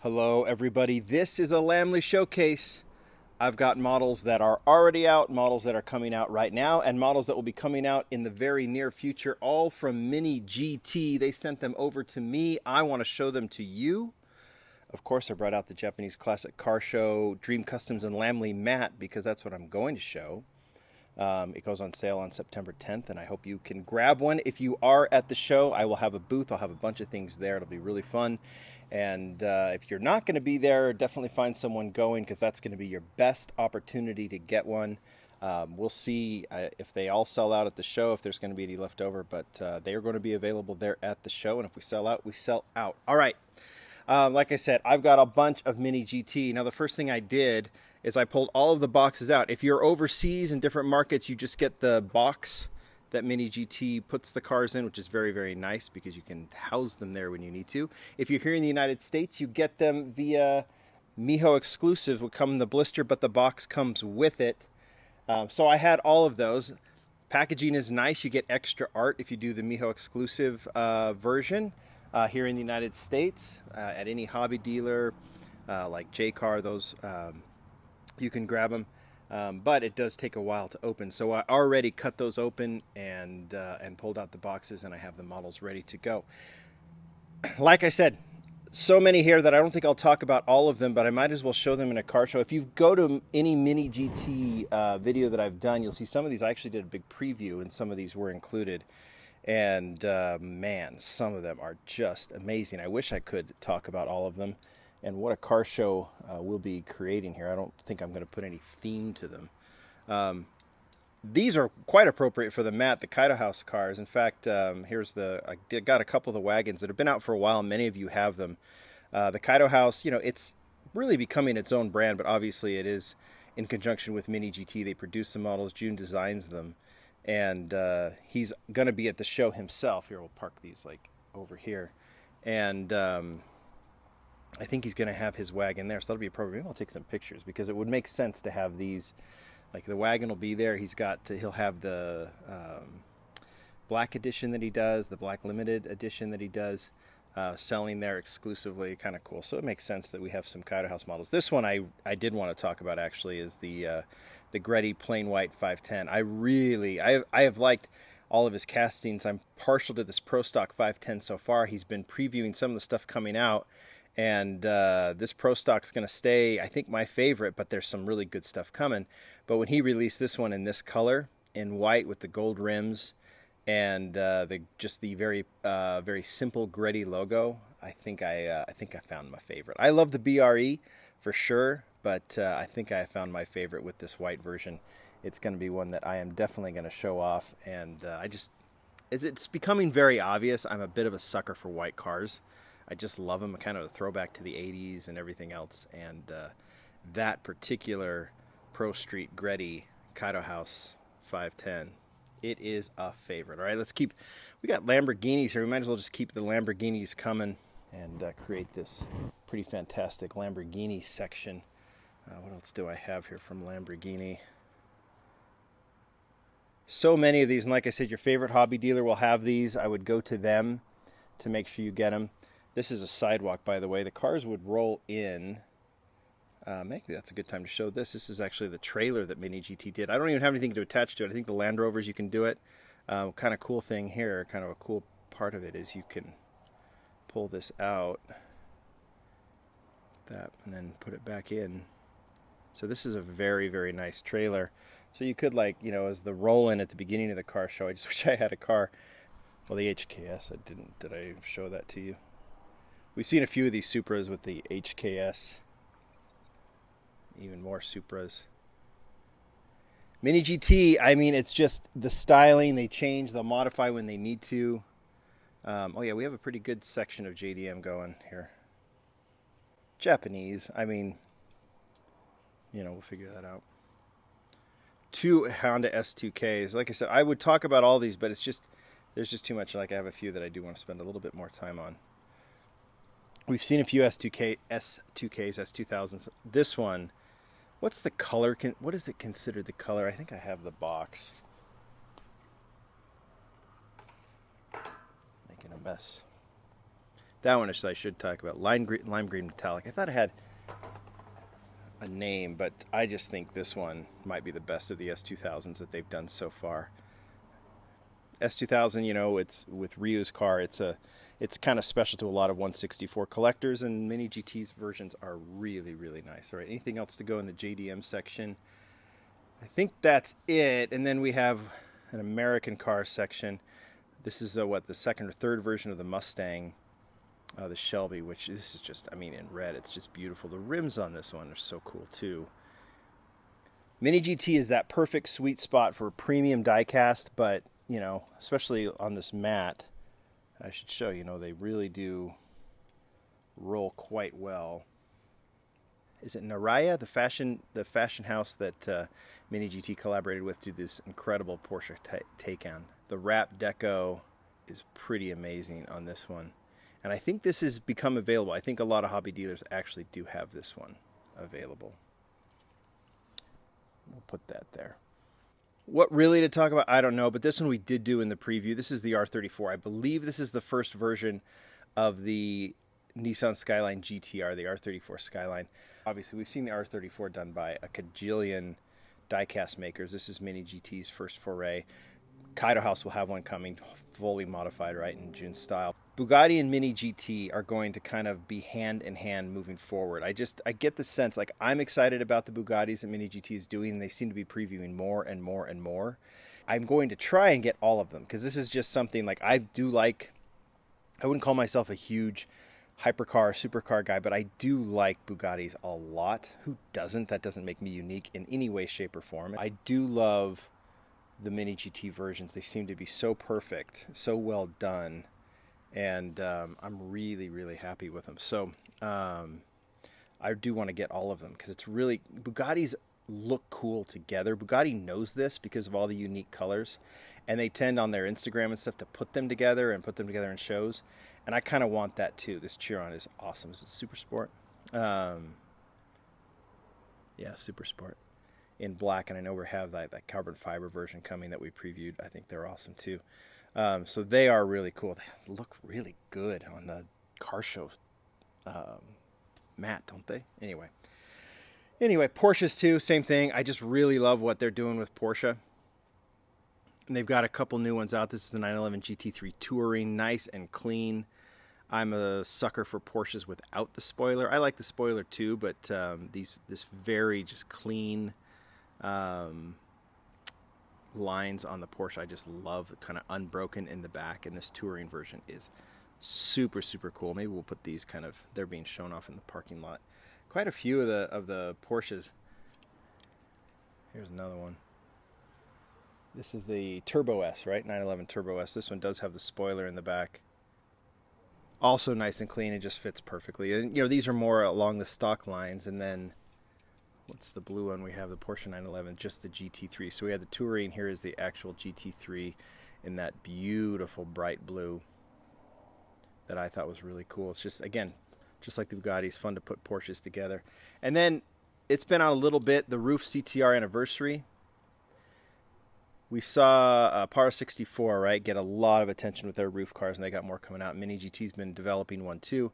Hello everybody, this is a Lamley showcase. I've got models that are already out, models that are coming out right now, and models that will be coming out in the very near future, all from Mini GT. They sent them over to me. I want to show them to you. Of course, I brought out the Japanese Classic Car Show Dream Customs and Lamley mat because that's what I'm going to show. It goes on sale on September 10th, and I hope you can grab one. If you are at the show, I will have a booth. I'll have a bunch of things there. It'll be really fun. And if you're not going to be there, definitely find someone going because that's going to be your best opportunity to get one. We'll see if they all sell out at the show, if there's going to be any left over, but they are going to be available there at the show. And if we sell out, we sell out. All right. Like I said, I've got a bunch of Mini GT. Now, the first thing I did is I pulled all of the boxes out. If you're overseas in different markets, you just get the box that Mini GT puts the cars in, which is very, very nice because you can house them there when you need to. If you're here in the United States, you get them via Miho exclusive, would come in the blister, but the box comes with it. So I had all of those. Packaging is nice. You get extra art if you do the Miho exclusive version here in the United States at any hobby dealer like J-Car, those you can grab them, but it does take a while to open. So I already cut those open and pulled out the boxes, and I have the models ready to go. Like I said, so many here that I don't think I'll talk about all of them, but I might as well show them in a car show. If you go to any Mini GT video that I've done, you'll see some of these. I actually did a big preview, and some of these were included. And man, some of them are just amazing. I wish I could talk about all of them. And what a car show we'll be creating here. I don't think I'm going to put any theme to them. These are quite appropriate for the mat, the Kaido House cars. In fact, here's I got a couple of the wagons that have been out for a while. Many of you have them. The Kaido House, you know, it's really becoming its own brand, but obviously it is in conjunction with Mini GT. They produce the models, June designs them, and he's going to be at the show himself. Here, we'll park these like over here. And I think he's going to have his wagon there, so that'll be appropriate. Maybe I'll take some pictures because it would make sense to have these. Like the wagon will be there. He'll have the black edition that he does, the black limited edition that he does, selling there exclusively. Kind of cool. So it makes sense that we have some Kaido House models. This one I did want to talk about actually is the Gt3 plain white 510. I have liked all of his castings. I'm partial to this Pro Stock 510 so far. He's been previewing some of the stuff coming out. And this Pro Stock's going to stay, I think, my favorite, but there's some really good stuff coming. But when he released this one in this color, in white with the gold rims and the very very simple Gt3 logo, I think I found my favorite. I love the BRE for sure, but I think I found my favorite with this white version. It's going to be one that I am definitely going to show off, and it's becoming very obvious. I'm a bit of a sucker for white cars. I just love them, kind of a throwback to the 80s and everything else. And that particular Pro Street Gt3 Kaido House 510, it is a favorite. All right, we got Lamborghinis here. We might as well just keep the Lamborghinis coming and create this pretty fantastic Lamborghini section. What else do I have here from Lamborghini? So many of these, and like I said, your favorite hobby dealer will have these. I would go to them to make sure you get them. This is a sidewalk, by the way. The cars would roll in. Maybe that's a good time to show this. This is actually the trailer that Mini GT did. I don't even have anything to attach to it. I think the Land Rovers, you can do it. Kind of cool thing here, kind of a cool part of it is you can pull this out, and then put it back in. So this is a very, very nice trailer. So you could, like, you know, as the roll-in at the beginning of the car show, I just wish I had a car. Well, the HKS, I didn't. Did I show that to you? We've seen a few of these Supras with the HKS. Even more Supras. Mini GT, I mean, it's just the styling. They change, they'll modify when they need to. Oh yeah, we have a pretty good section of JDM going here. Japanese, I mean, you know, we'll figure that out. 2 Honda S2Ks. Like I said, I would talk about all these, but there's just too much. Like I have a few that I do want to spend a little bit more time on. We've seen a few S2Ks, S2000s. This one, what's the color? What is it considered the color? I think I have the box. Making a mess. That one I should talk about. Lime green metallic. I thought it had a name, but I just think this one might be the best of the S2000s that they've done so far. S2000, you know, it's with Ryu's car. It's kind of special to a lot of 164 collectors, and Mini GT's versions are really, really nice. All right, anything else to go in the JDM section? I think that's it. And then we have an American car section. This is the second or third version of the Mustang, the Shelby, which this is just, I mean, in red, it's just beautiful. The rims on this one are so cool too. Mini GT is that perfect sweet spot for premium diecast, but you know, especially on this matte, I should show, you know, they really do roll quite well. Is it Naraya, the fashion house that Mini GT collaborated with, to this incredible Porsche Taycan? The wrap deco is pretty amazing on this one. And I think this has become available. I think a lot of hobby dealers actually do have this one available. We'll put that there. What really to talk about, I don't know, but this one we did do in the preview. This is the R34. I believe this is the first version of the Nissan Skyline GTR, the R34 Skyline. Obviously, we've seen the R34 done by a cajillion diecast makers. This is Mini GT's first foray. Kaido House will have one coming, fully modified, right, in June style. Bugatti and Mini GT are going to kind of be hand in hand moving forward. I get the sense, like, I'm excited about the Bugattis that Mini GT is doing. They seem to be previewing more and more and more. I'm going to try and get all of them, because this is just something, like, I wouldn't call myself a huge hypercar, supercar guy, but I do like Bugattis a lot. Who doesn't? That doesn't make me unique in any way, shape, or form. I do love the Mini GT versions. They seem to be so perfect, so well done, and I'm really, really happy with them. So I do want to get all of them, because it's really, Bugattis look cool together. Bugatti knows this because of all the unique colors, and they tend on their Instagram and stuff to put them together in shows, and I kind of want that too. This Chiron is awesome. Is it Super Sport? Yeah, Super Sport in black, and I know we have that carbon fiber version coming that we previewed. I think they're awesome too. So they are really cool. They look really good on the car show matte, don't they? Anyway, Porsches too, same thing. I just really love what they're doing with Porsche. And they've got a couple new ones out. This is the 911 Gt3 Touring, nice and clean. I'm a sucker for Porsches without the spoiler. I like the spoiler too, but this very just clean lines on the Porsche, I just love, kind of unbroken in the back, and this Touring version is super, super cool. Maybe we'll put these they're being shown off in the parking lot. Quite a few of the Porsches. Here's another one. This is the Turbo S, right? 911 Turbo S. This one does have the spoiler in the back. Also nice and clean. It just fits perfectly. And you know, these are more along the stock lines. And then what's the blue one? We have the Porsche 911, just the GT3. So we had the Touring. Here is the actual GT3 in that beautiful bright blue that I thought was really cool. It's just, again, just like the Bugattis, fun to put Porsches together. And then it's been out a little bit, the Roof CTR anniversary. We saw Par 64, right, get a lot of attention with their roof cars, and they got more coming out. Mini GT's been developing one too,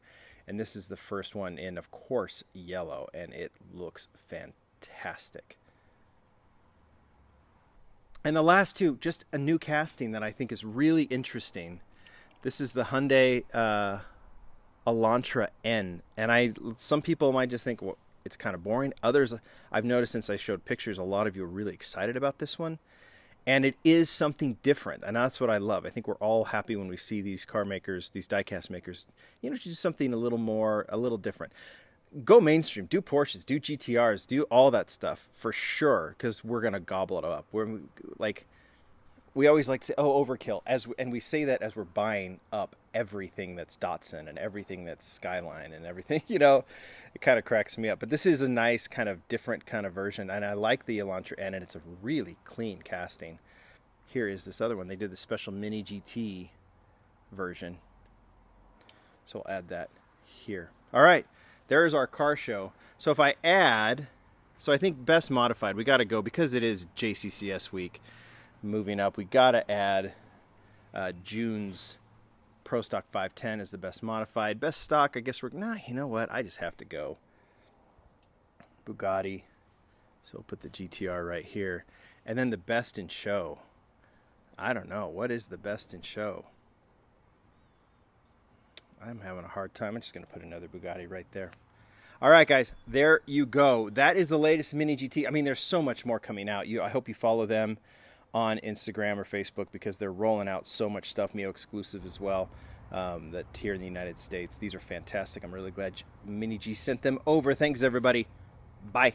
and this is the first one in, of course, yellow, and it looks fantastic. And the last two, just a new casting that I think is really interesting. This is the Hyundai Elantra N, and some people might just think, well, it's kind of boring. Others, I've noticed since I showed pictures, a lot of you are really excited about this one. And it is something different, and that's what I love. I think we're all happy when we see these car makers, these diecast makers, do something a little different. Go mainstream, do Porsches, do GTRs, do all that stuff for sure, because we're gonna gobble it up. We always like to say, oh, overkill, and we say that as we're buying up everything that's Datsun and everything that's Skyline and everything. It kind of cracks me up. But this is a nice kind of different kind of version, and I like the Elantra N, and it's a really clean casting. Here is this other one. They did the special Mini GT version, so I'll add that here. All right, there's our car show. So if I add, I think best modified, we got to go, because it is JCCS week. Moving up, we got to add June's Pro Stock 510 is the best modified. Best stock, I guess you know what? I just have to go Bugatti. So we'll put the GTR right here. And then the best in show. I don't know. What is the best in show? I'm having a hard time. I'm just going to put another Bugatti right there. All right, guys, there you go. That is the latest Mini GT. I mean, there's so much more coming out. I hope you follow them on Instagram or Facebook because they're rolling out so much stuff, Mio exclusive as well, that here in the United States. These are fantastic. I'm really glad Mini G sent them over. Thanks, everybody. Bye.